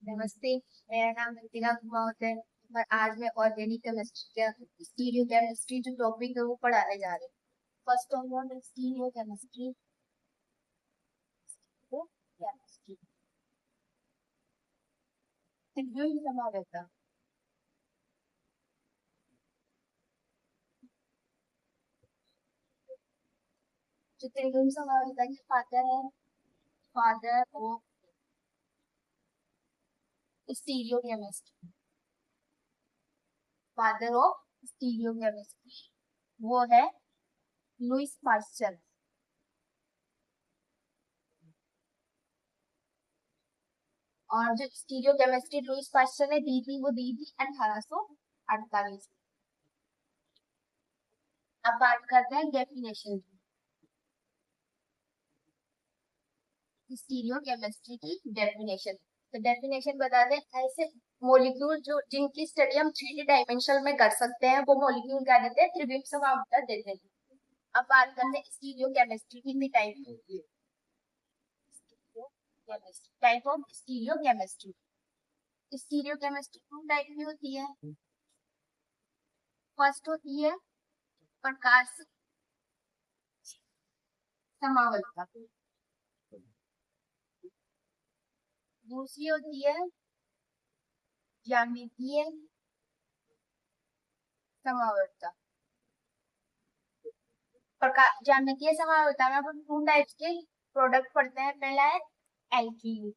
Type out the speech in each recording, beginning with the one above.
नमस्ते। मेरा नाम रितिका कुमावत है और आज मैं ऑर्गेनिक केमिस्ट्री का स्टीरियो केमिस्ट्री जो टॉपिक है वो पढ़ाने जा रही हूँ। First of all stereo chemistry chemistry त्रिभुज समावेता। जो त्रिभुज समावेता के father of stereo chemistry father of stereo chemistry वो है लुइस पास्चल। और जो स्टीरियो केमिस्ट्री लुइस पास्चल ने दी थी वो दी थी 1848। अब बात करते हैं डेफिनेशन की। स्टीरियो केमिस्ट्री की डेफिनेशन। तो डेफिनेशन बता दें, ऐसे मॉलिक्यूल जो जिनकी स्टडी हम 3D डायमेंशन में कर सकते हैं वो मॉलिक्यूल क्या देते हैं, त्रिविम समावता देते हैं। अब बात करते हैं स्टीरियो केमिस्ट्री की टाइप होती है। Type of stereo chemistry. Stereo chemistry 2 type की होती है। फर्स्ट होती है प्रकाश समावता, दूसरी होती है ज्यामितीय समावता। प्रकार ज्यामितीय समावता में अपन 2 टाइप्स के प्रोडक्ट पढ़ते हैं। पहला है एल्कीन।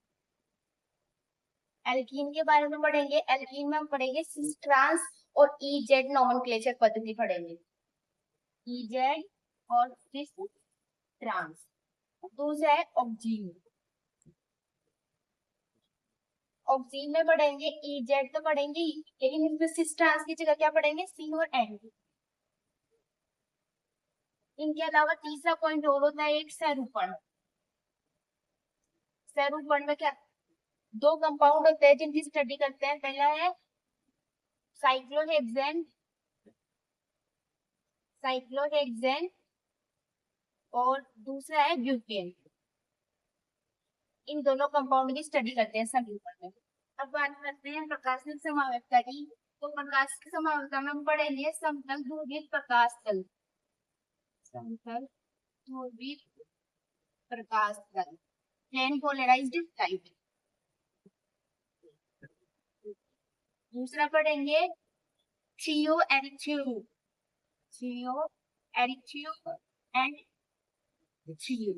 एल्कीन के बारे में पढ़ेंगे। एल्कीन में हम पढ़ेंगे सिस ट्रांस और इजेड नोमेनक्लेचर पद्धति पढ़ेंगे। इजेड और सिस ट्रांस। दूसरा है ऑक्जीन। ऑक्जीन में पढ़ेंगे इजेड तो पढ़ेंगे लेकिन इसमें सिस ट्रांस की जगह क्या पढ़ेंगे, सी और एन। इनके अलावा तीसरा पॉइंट और होता है एक सैरूपण। सैरूपण में क्या 2 कंपाउंड होते हैं जिनकी स्टडी करते हैं। पहला है साइक्लोहेक्सेन साइक्लोहेक्सेन और दूसरा है ब्यूटेन। इन दोनों कंपाउंड की स्टडी करते हैं सैरूपण में। अब बात करते हैं प्रकाशिक समावेशता की। तो प्रकाशिक समावेशता में हम पढ़ेंगे समतल ध्रुवीय प्रकाश तल। समतल ध्रुवीय प्रकाश तल, प्लेन पोलराइज्ड टाइप। दूसरा पढ़ेंगे थ्रियो एरिथ्रियो एंड थ्रियो।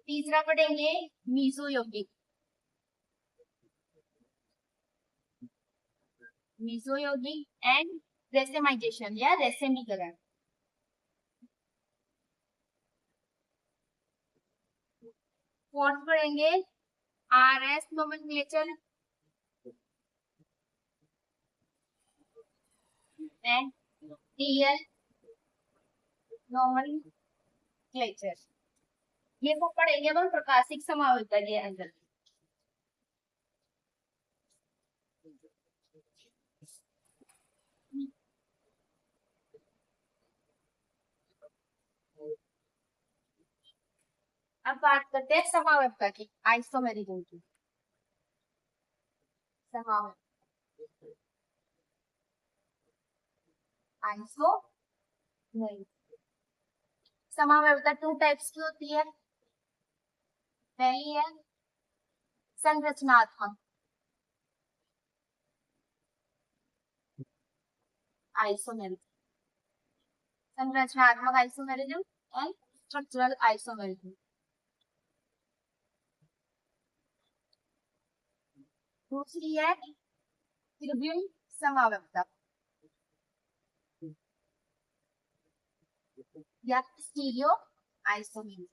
तीसरा पढ़ेंगे मीसोयोगिक एंड रेसेमाइजेशन या रेसेमीकरण। फोर्थ पढ़ेंगे RS nomenclature and TL nomenclature. ये वो पढ़ेंगे हम प्रकाशिक समावेशता के अंदर। अब बात करते हैं समावेशता की, आइसोमेरिज्म की। समावेश आइसो नहीं, समावेशता 2 टाइप्स की होती है। पहली है संरचनात्मक आइसोमेरिज्म, संरचनात्मक आइसोमेरिज्म एंड स्ट्रक्चरल आइसोमेरिज्म। दूसरी है त्रिविम समावेशता या स्टीरियो आइसोमेरिज्म।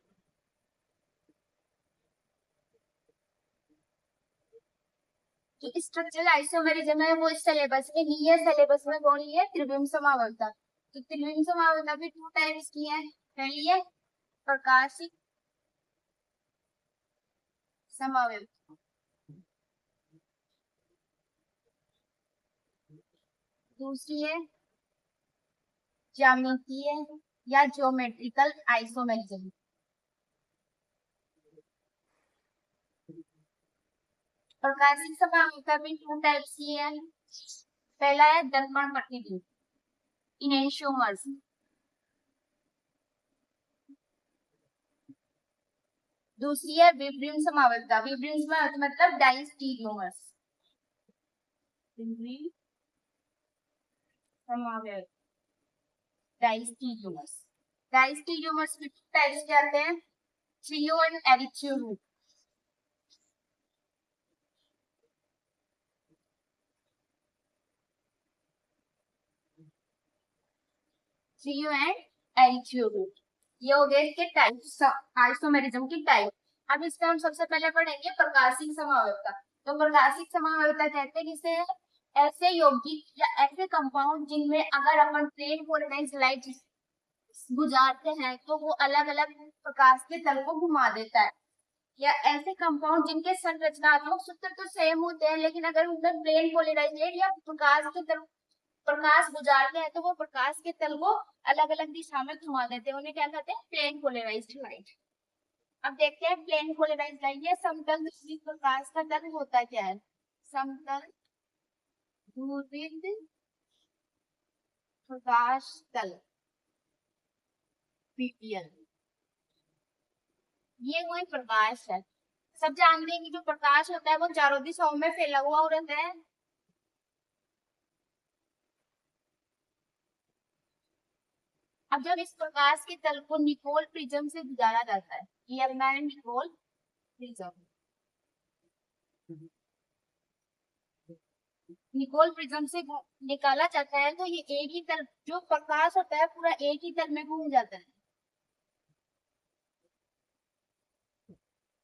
जो स्ट्रक्चरल आइसोमेरिज्म है वो इस सिलेबस में नहीं है। सिलेबस में कौन है, त्रिविम समावेशता। तो त्रिविम समावेशता भी 2 टाइप्स की है। पहली है प्रकाशिक समावेशता, दूसरी है ज्यामितीय या ज्योमेट्रिकल आइसोमेरिज्म। प्रकाशिक समावेशिता भी टू टाइप्स की है। पहला है दर्पण प्रतिबिंब, इनेंशियोमर्स। दूसरी है विब्रियम समावेशिता, विब्रियम मतलब डायस्टीरियोमर्स, विब्रियम समावेश डायस्टीरियोमर्स। डायस्टीरियोमर्स में टाइप्स क्या आते हैं? Threo and erythro root. Threo and erythro root, ये हो गए इसके टाइप्स, आइसोमेरिज्म की टाइप। अब इसमें हम सबसे पहले पढ़ेंगे प्रकाशिक समावेशिता। तो प्रकाशिक समावेशिता कहते हैं जिसे ऐसे यौगिक या ऐसे कंपाउंड जिनमें अगर अपन प्लेन पोलराइज्ड लाइट गुजारते हैं तो वो अलग अलग प्रकाश के तल को घुमा देता है, या ऐसे कंपाउंड जिनके संरचनात्मक सूत्र तो सेम होते हैं लेकिन अगर उनमें प्लेन पोलराइज्ड या प्रकाश के तल प्रकाश गुजारते हैं तो वो प्रकाश के तल को अलग अलग दिशा में घुमा देते हैं, उन्हें क्या कहते हैं? Plane polarized light. अब देखते हैं प्लेन पोलराइज्ड लाइट या समतल ध्रुवित प्रकाश का तल होता क्या है? समतल ध्रुवित प्रकाश तल, पीपीएल। ये कोई प्रकाश है, सब जानते हैं कि जो प्रकाश होता है वो चारों दिशाओं में फैला हुआ रहता है। अब जब इस प्रकाश के तल को निकोल प्रिज्म से गुजारा जाता है, ये अपना है निकोल प्रिज्म। निकोल प्रिज्म से निकाला जाता है तो ये एक ही तल, जो प्रकाश होता है पूरा एक ही तल में घूम जाता है।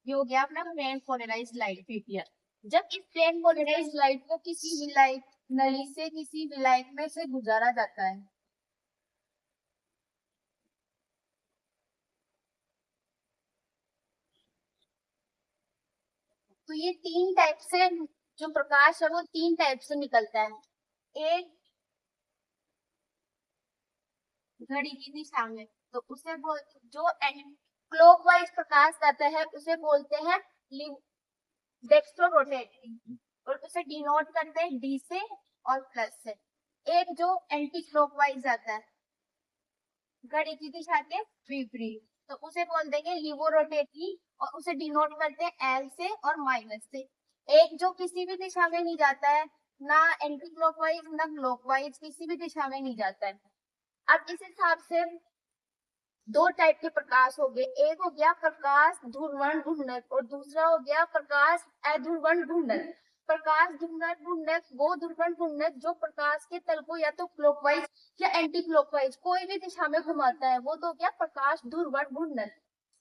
ये हो गया अपना प्लेन पोलराइज्ड लाइट, पीपीएल। जब इस प्लेन पोलराइज्ड लाइट को किसी भी लाइट नली से किसी भी लाइट में से गुजारा जाता है, तो ये तीन टाइप से जो प्रकाश है वो तीन टाइप से निकलता है। एक घड़ी की दिशा में, तो उसे बोल, जो क्लॉकवाइज प्रकाश आता है उसे बोलते हैं डेक्स्ट्रो रोटेटिंग, और उसे डिनोट करते हैं डी से और प्लस से। एक जो एंटी क्लॉकवाइज आता है घड़ी की दिशा के विपरीत, तो उसे बोल देंगे लिवो रोटेटरी, और उसे डिनोट करते हैं एल से और माइनस से। एक जो किसी भी दिशा में नहीं जाता है, ना एंटी क्लॉकवाइज ना क्लॉकवाइज, किसी भी दिशा में नहीं जाता है। अब इस हिसाब से दो टाइप के प्रकाश हो गए, एक हो गया प्रकाश ध्रुवण घूर्णक और दूसरा हो गया प्रकाश अध्रुवण घूर्णक। प्रकाश ध्रुवण घूर्णक वो ध्रुवण घूर्णक जो प्रकाश के तल को या तो क्लॉकवाइज या एंटी क्लॉकवाइज कोई भी दिशा में घुमाता है, वो तो क्या प्रकाश ध्रुवण घूर्णक।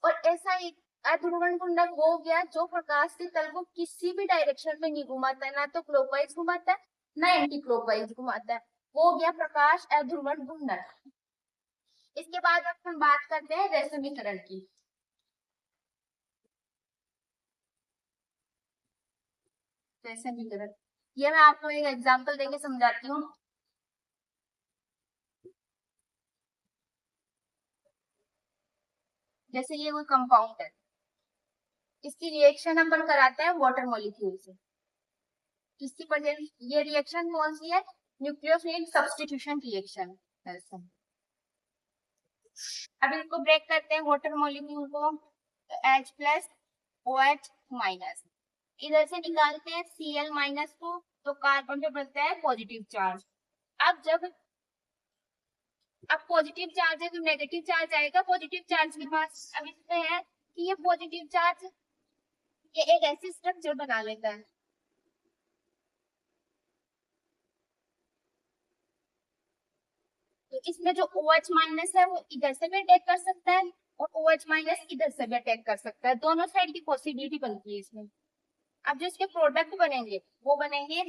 और ऐसा एक अध्रुवण घूर्णक वो हो गया जो प्रकाश के तल को किसी भी डायरेक्शन में नहीं घुमाता है, ना तो क्लॉकवाइज घुमाता है ना एंटी क्लॉकवाइज घुमाता है, वो हो गया प्रकाश अध्रुवण घूर्णक। इसके बाद अब हम बात करते हैं रैसमीकरण की। रैसमीकरण, ये मैं आपको एक एग्जांपल देके समझाती हूँ। जैसे ये कोई कंपाउंड है, इसकी रिएक्शन अपन कराते हैं वाटर मॉलिक्यूल से। किसकी वजह, ये रिएक्शन कौन सी है? Nucleophilic substitution reaction. अब इसको ब्रेक करते हैं वाटर मॉलिक्यूल को, H प्लस OH माइनस, इधर से निकालते हैं Cl माइनस को, तो कार्बन पे बनता है पॉजिटिव चार्ज। अब जब अब पॉजिटिव चार्ज है तो नेगेटिव चार्ज आएगा पॉजिटिव चार्ज के पास। अब इसमें है कि ये पॉजिटिव चार्ज ये एक ऐसी स्ट्रक्चर बना लेता है, तो इसमें जो OH माइनस है वो इधर से भी अटैक कर सकता है और OH माइनस इधर से भी अटैक कर सकता है, दोनों साइड की पॉसिबिलिटी बनती है इसमें। अब जो इसके प्रोडक्ट बनेंगे वो बनेंगे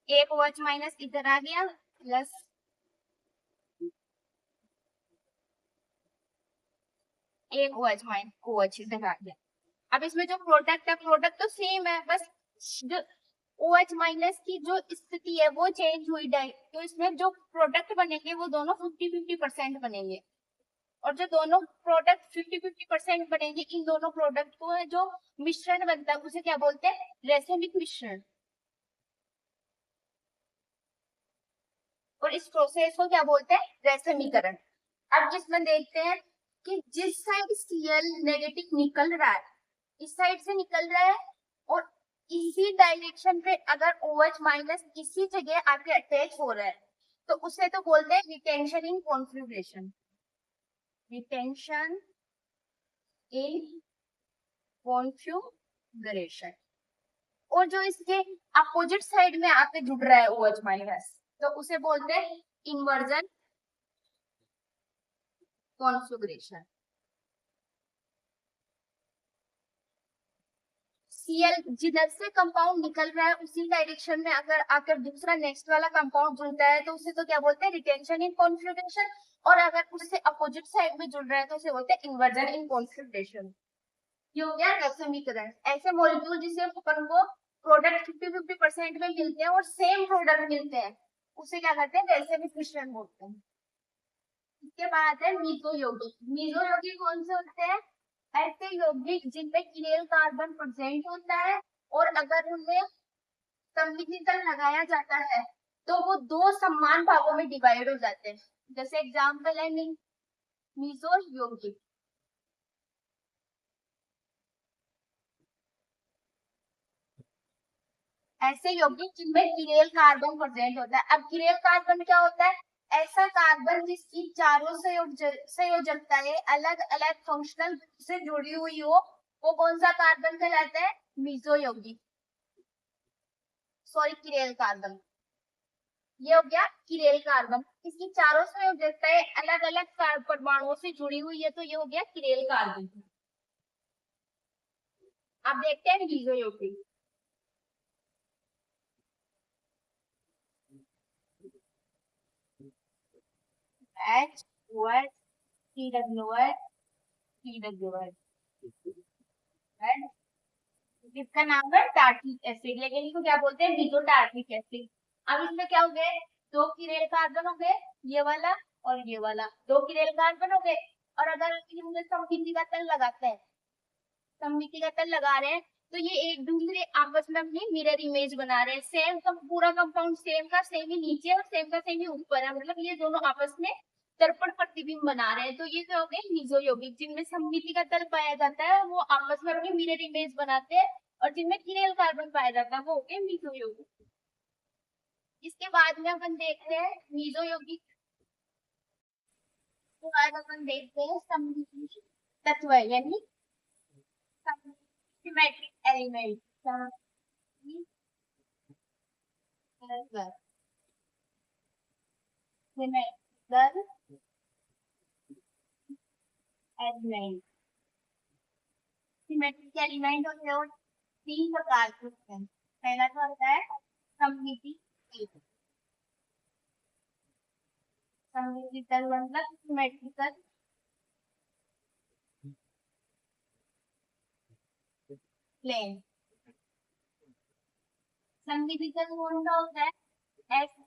एक OH माइनस इधर आ गया प्लस एक OH माइनस OH इधर आ गया। अब इसमें जो प्रोडक्ट है प्रोडक्ट तो सेम है, बस जो OH माइनस की जो स्थिति है वो चेंज हुई, तो इसमें जो प्रोडक्ट बनेंगे वो दोनों 50-50% बनेंगे। और जो दोनों प्रोडक्ट 50-50% बनेंगे, इन दोनों प्रोडक्ट को जो मिश्रण बनता है उसे क्या बोलते हैं? रैसमिक मिश्रण। और इस प्रोसेस को क्या बोलते हैं? रैसमीकरण। अब इसमें देखते हैं कि जिस साइड Cl नेगेटिव निकल रहा है, इस साइड से निकल रहा है, और इसी डायरेक्शन पे अगर OH माइनस इसी जगह आके अटैच हो रहा है, तो उसे तो बोलते हैं रिटेंशन इन कॉन्फिगरेशन। रिटेंशन इन कॉन्फिगरेशन। और जो इसके अपोजिट साइड में आके जुड़ रहा है OH माइनस, तो उसे बोलते हैं इन्वर्जन कॉन्फिगरेशन। Cl जिधर से कंपाउंड निकल रहा है उसी डायरेक्शन में अगर आकर दूसरा नेक्स्ट वाला कंपाउंड जुड़ता है तो उसे तो क्या बोलते हैं? रिटेंशन इन कॉन्फिगरेशन। और अगर उससे अपोजिट साइड में जुड़ रहा है तो उसे बोलते हैं इन्वर्जन इन कॉन्फिगरेशन। ये हो गया रैसमीकरण। ऐसे मॉलिक्यूल जिसे अपन को प्रोडक्ट 50-50% में मिलते हैं और सेम प्रोडक्ट मिलते हैं, उसे क्या कहते हैं? रैसमिक मिश्रण बोलते हैं। इसके बाद है मीसो यौगिक। मीसो यौगिक कौन से होते हैं? ऐसे यौगिक जिनमें किनेल कार्बन प्रेजेंट होता है, और अगर उनमें संमिश्रण लगाया जाता है तो वो दो समान भागों में डिवाइड हो जाते हैं। जैसे एग्जाम्पल है मीसो यौगिक। ऐसे यौगिक जिनमें किनेल कार्बन प्रेजेंट होता है। अब किनेल कार्बन क्या होता है? ऐसा कार्बन जिसकी चारों संयोजकताएं अलग अलग फंक्शनल से जुड़ी हुई हो, वो कौन सा कार्बन कहलाता है? मीसो यौगिक। सॉरी, किनेल कार्बन। ये हो गया किनेल कार्बन। इसकी चारों संयोजकताएं अलग अलग परमाणुओं से जुड़ी हुई है, तो ये हो गया किनेल कार्बन। अब देखते हैं मीसो यौगिक। H OH CWH CWH and इसका नाम है टार्टिक एसिड, लेकिन इसको क्या बोलते हैं? Meso tartaric acid. अब इसमें क्या हो गए? दो किनेल कार्बन हो गए, ये वाला और ये वाला, दो किनेल कार्बन हो गए। और अगर इनमें सममिति का तल लगाते हैं, सममिति का तल लगा रहे हैं, तो ये एक दूसरे आपस में अपनी मिरर इमेज बना रहे हैं। सेम पूरा कंपाउंड सेम का सेम ही नीचे और सेम का सेम ही ऊपर है, मतलब ये दोनों आपस में दर्पण प्रतिबिंब बना रहे हैं। तो ये जो हो गए मीसो यौगिक। जिनमें सममिति का तल पाया जाता है वो आपस में अपनी मिरर इमेज बनाते हैं, और जिनमें किनेल कार्बन पाया जाता है वो हो गए मीसो यौगिक। इसके बाद में अपन देखते हैं मीसो यौगिक के बाद अपन देखते हैं सममिति तत्व यानी symmetric element. Symmetrical element. Symmetric element होते हैं, तीन प्रकार के होते हैं। पहला तो होता है सममिति तल। सममिति तल मतलब सिमेट्रिकल प्लेन। सममिति तल कौन सा होता है? ऐसे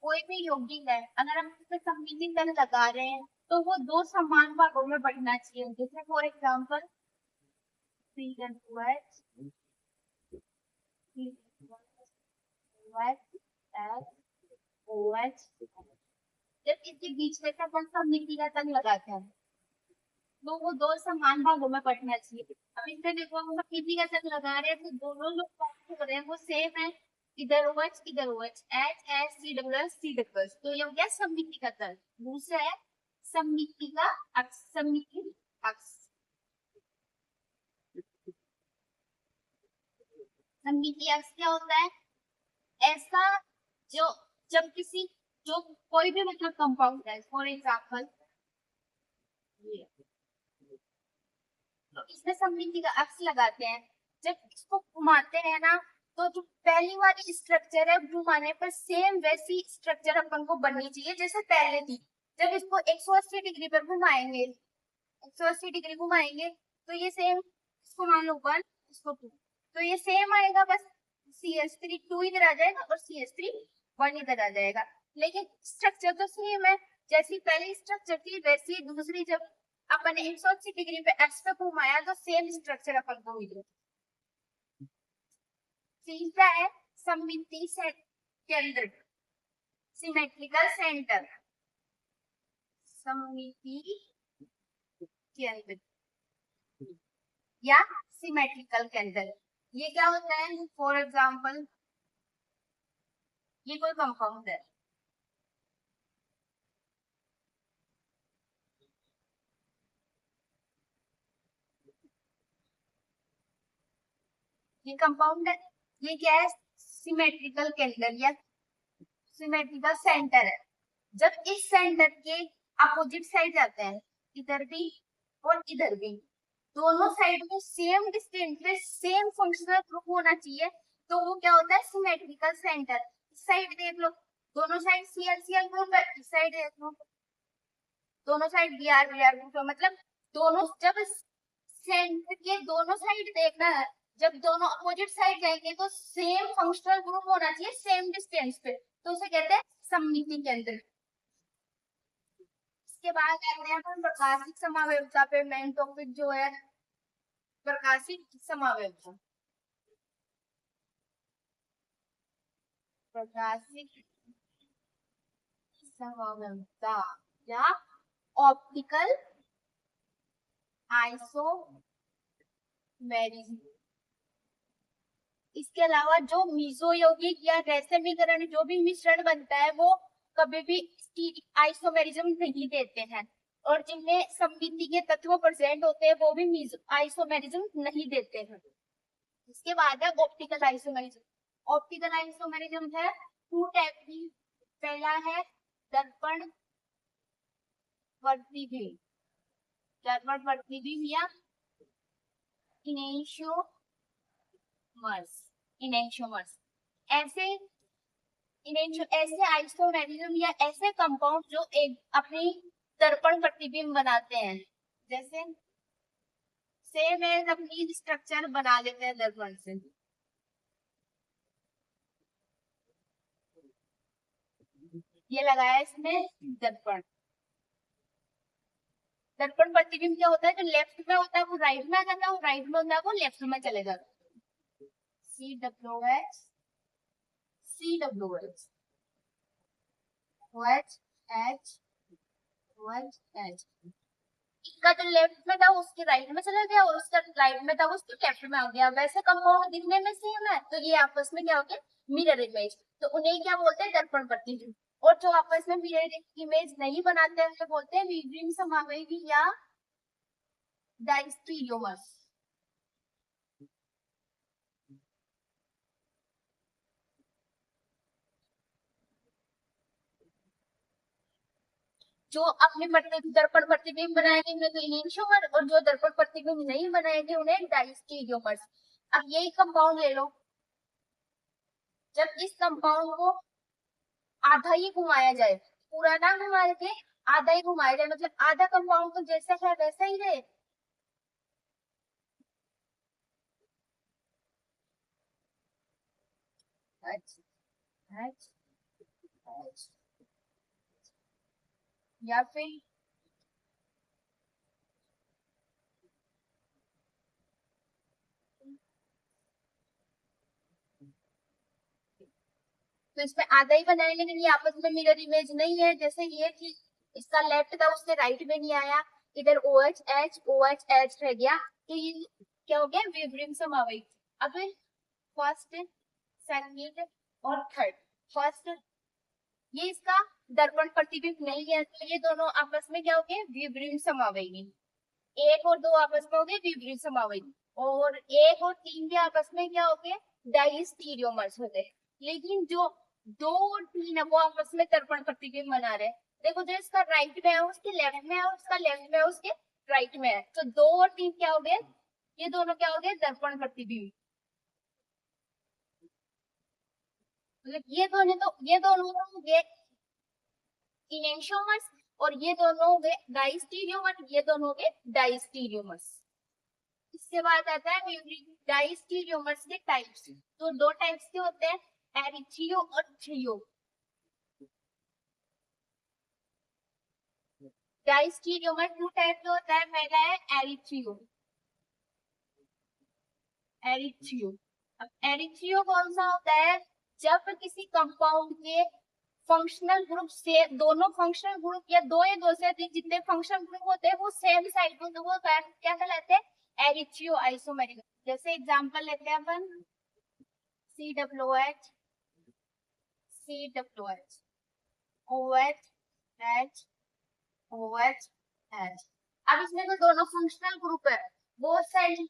कोई भी यौगिक है, अगर हम उसमें सममिति तल लगा रहे हैं तो वो दो समान भागों में बढ़ना चाहिए। जैसे फॉर एग्जाम्पल COH OH। जब इसके बीच में से अपन सममिति का तल लगाते हैं तो वो दो समान भागों में बढ़ना चाहिए। अब इसमें देखो हम सममिति का तल लगा रहे हैं तो दोनों जो पॉइंट हो रहे हैं वो सेम है, इधर OH इधर OH, H CWH CWH। तो ये हो गया सममिति का तल। दूसरा है सममिति का अक्ष। सममिति अक्ष। सममिति अक्ष क्या होता है? ऐसा जो जब किसी जो कोई भी मतलब कंपाउंड है, फॉर एग्जाम्पल ये, तो इसमें सममिति का अक्ष लगाते हैं। जब इसको घुमाते हैं ना, तो जो पहली वाली स्ट्रक्चर है घुमाने पर सेम वैसी स्ट्रक्चर अपन को बननी चाहिए जैसे पहले थी। जब इसको 180 डिग्री पर घुमाएंगे, 180 डिग्री घुमाएंगे तो ये सेम, इसको मान लो 1, इसको 2, तो ये सेम आएगा। बस CH3 2 इधर आ जाएगा और CH3 1 इधर आ जाएगा, लेकिन स्ट्रक्चर तो सेम है। जैसी पहली स्ट्रक्चर थी वैसी दूसरी, जब अपन 180 डिग्री पे एक्स पे घुमाया तो सेम स्ट्रक्चर अपन को मिले। तीसरा है सममिति केंद्र, सिमेट्रिकल सेंटर, सममिति केंद्र या सिमेट्रिकल केंद्र। ये क्या होता है? फॉर एग्जाम्पल ये कोई कंपाउंड है, ये कंपाउंड है, ये क्या है? सिमेट्रिकल केंद्र या सिमेट्रिकल सेंटर है। जब इस सेंटर के अपोजिट साइड जाते हैं, इधर भी और इधर भी, दोनों साइड में सेम डिस्टेंस पे सेम फंक्शनल ग्रुप होना चाहिए, तो वो क्या होता है? Symmetrical centre. इस साइड देख लो, दोनों साइड CL ग्रुप है, इस साइड देख लो दोनों साइड BR ग्रुप है। मतलब दोनों, जब सेंटर के दोनों साइड देखना है, जब दोनों अपोजिट साइड जाएंगे तो सेम फंक्शनल ग्रुप होना चाहिए सेम डिस्टेंस पे, तो उसे कहते हैं सममिति केंद्र। इसके बाद आते हैं अपन प्रकाशिक समावेशिता पे। मेन टॉपिक जो है प्रकाशिक समावेशिता। प्रकाशिक समावेशिता या ऑप्टिकल आइसोमेरिज्म। इसके अलावा जो मीसो यौगिक या रैसमीकरण जो भी मिश्रण बनता है वो कभी भी आइसोमेरिज्म नहीं देते हैं, और जिनमें सममिति के तत्व प्रेजेंट होते हैं वो भी आइसोमेरिज्म नहीं देते हैं। इसके बाद है ऑप्टिकल आइसोमेरिज्म। ऑप्टिकल आइसोमेरिज्म है टू टाइप की। पहला है दर्पण प्रतिबिंब, दर्पण प्रतिबिंब या इनेंशियोमर्स, इनेंशियोमर्स। ऐसे ऐसे आइसोमेरिज्म या ऐसे कंपाउंड जो एक अपनी दर्पण प्रतिबिंब बनाते हैं, जैसे सेम एज अपनी स्ट्रक्चर बना लेते हैं दर्पण से। ये लगाया इसमें दर्पण। दर्पण प्रतिबिंब क्या होता है? जो लेफ्ट में होता है वो राइट में आ जाता है, वो राइट में होता है वो लेफ्ट में चले जाता है। CWH CWH OH H OH H। इसका जो लेफ्ट में था उसके राइट में चला गया, और उसका राइट में था उसके लेफ्ट में आ गया। वैसे कंपाउंड दिखने में सेम है, तो ये आपस में क्या हो गया? Mirror image. तो उन्हें क्या बोलते हैं? दर्पण प्रतिबिंब। और जो आपस में मिरर इमेज नहीं बनाते हैं उसे बोलते हैं विवर्म समावेशी या डायस्टीरियोमर्स। जो अपने दर्पण प्रतिबिंब बनाएंगे उन्हें तो इनेंशियोमर, और जो दर्पण प्रतिबिंब नहीं बनाएंगे उन्हें डायस्टीरियोमर्स। अब यही कंपाउंड ले लो, जब इस कंपाउंड को आधा ही घुमाया जाए, पूरा ना घुमा के आधा ही घुमाया जाए, मतलब आधा कंपाउंड तो जैसा है वैसा ही रहे। अच्छा, या फिर तो इसमें आधा ही बनाया, लेकिन ये आपस में मिरर इमेज नहीं है। जैसे ये थी, इसका लेफ्ट था उसके राइट में नहीं आया, इधर OH रह गया, तो ये क्या हो गया? विवर्म समावेशी। अब फर्स्ट, सेकंड और थर्ड। फर्स्ट, ये इसका दर्पण प्रतिबिंब नहीं है, तो ये दोनों आपस में क्या हो गए? विवर्म समावेशी। एक और दो आपस में हो गए विवर्म समावेशी, और एक और तीन भी आपस में क्या हो गए? डायस्टीरियोमर्स हो गए। लेकिन जो दो और तीन है वो आपस में दर्पण प्रतिबिंब बना रहे हैं। देखो, जो इसका राइट में है उसके लेफ्ट में है, और उसका लेफ्ट में है उसके राइट में है, तो दो और तीन क्या हो गए? ये दोनों क्या हो गए? दर्पण प्रतिबिंब। मतलब ये दोनों हो गए इनेंशियोमर्स, और ये दोनों हो गए डायस्टीरियोमर, ये दोनों हो गए डायस्टीरियोमर्स। इसके बाद आता है डायस्टीरियोमर्स के टाइप्स। तो दो टाइप्स के होते हैं, एरिथ्रियो और थ्रियो। डाइस्टीरियोमर टू टाइप का होता है, पहला है एरिथ्रियो। एरिथ्रियो, अब एरिथ्रियो कौन सा होता है, जब किसी कंपाउंड के फंक्शनल ग्रुप से दोनों फंक्शनल ग्रुप या दो से अधिक जितने फंक्शनल ग्रुप होते हैं वो सेम साइड में, तो वो क्या कहलाते हैं, एरिथ्रियो आइसोमेरिक। जैसे एग्जांपल लेते हैं अपन, COOH, COOH, OH, H, OH, H। अब इसमें तो दोनों फंक्शनल ग्रुप है, बोथ साइड,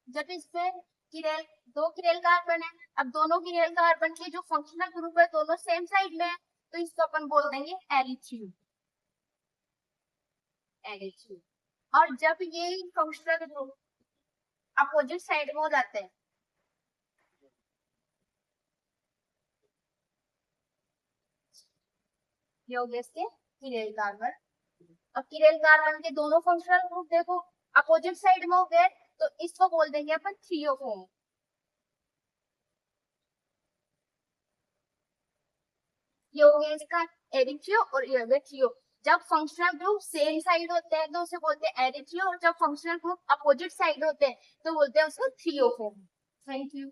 जब इसमें किरेल दो किरेल कार्बन है, अब दोनों किरेल कार्बन के जो फंक्शनल ग्रुप है दोनों सेम साइड में है, तो इसको अपन बोल देंगे एरिथ्रियो। एरिथ्रियो। और जब ये फंक्शनल ग्रुप अपोजिट साइड में हो जाते हैं, ये हो गए इसके किरेल कार्बन। अब किरेल कार्बन के दोनों फंक्शनल ग्रुप देखो अपोजिट साइड में हो गए, तो इसको बोल देंगे अपन थ्रियोफोम। ये हो गया इसका एरिथ्रियो और ये हो गया थ्रियो। जब फंक्शनल ग्रुप सेम साइड होते हैं तो उसे बोलते हैं एरिथ्रियो, और जब फंक्शनल ग्रुप अपोजिट साइड होते हैं तो बोलते हैं उसको थ्रियोफोम। Thank you.